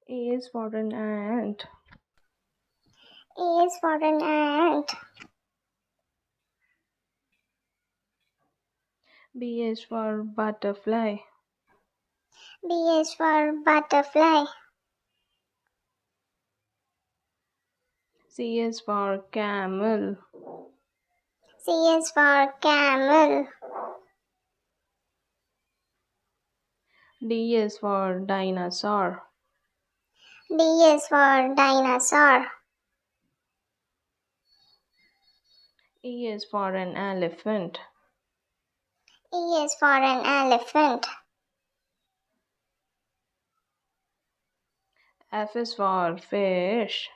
A is for an ant. A is for an ant. B is for butterfly. B is for butterfly. C is for camel. C is for camel. D is for dinosaur. D is for dinosaur. E is for an elephant. E is for an elephant. F is for fish.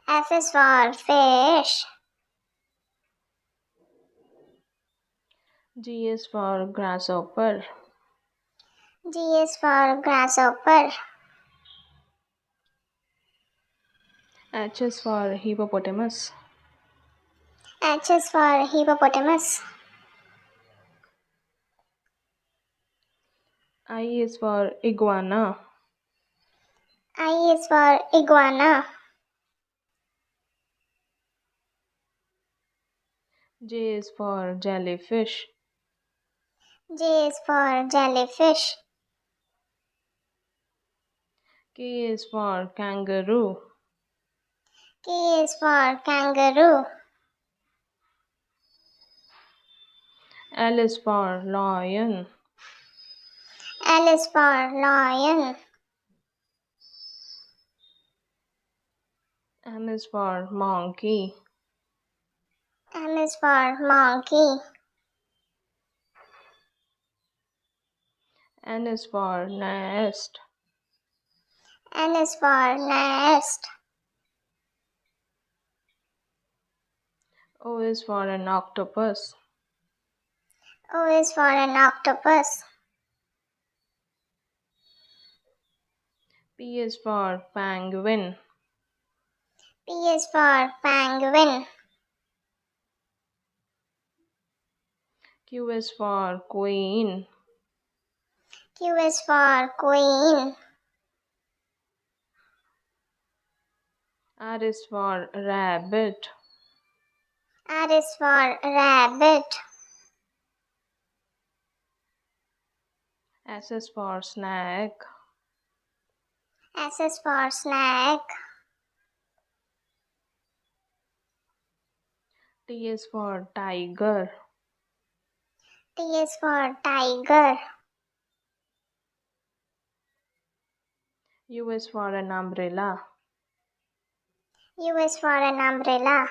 F is for fish. G is for grasshopper. G is for grasshopper. H is for hippopotamus. H is for hippopotamus. I is for iguana. I is for iguana. J is for jellyfish. J is for jellyfish. K is for kangaroo. K is for kangaroo. L is for lion. L is for lion. M is for monkey. M is for monkey. N is for nest. N is for nest. O is for an octopus. O is for an octopus. P is for penguin. P is for penguin. Q is for queen. Q is for queen. R is for rabbit. R is for rabbit. S is for snake. S is for snake. T is for tiger. T is for tiger. U is for an umbrella. U is for an umbrella.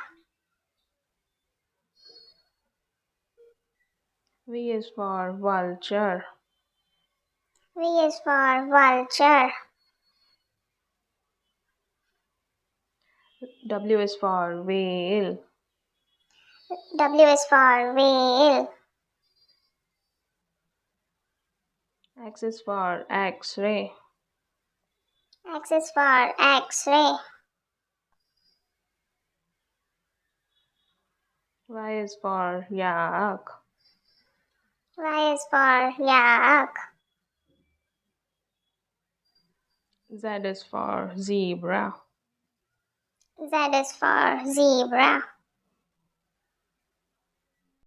V is for vulture. V is for vulture. W is for whale. W is for whale. X is for X-ray. X is for X-ray. Y is for yak. Y is for yak. Z is for zebra. Z is for zebra.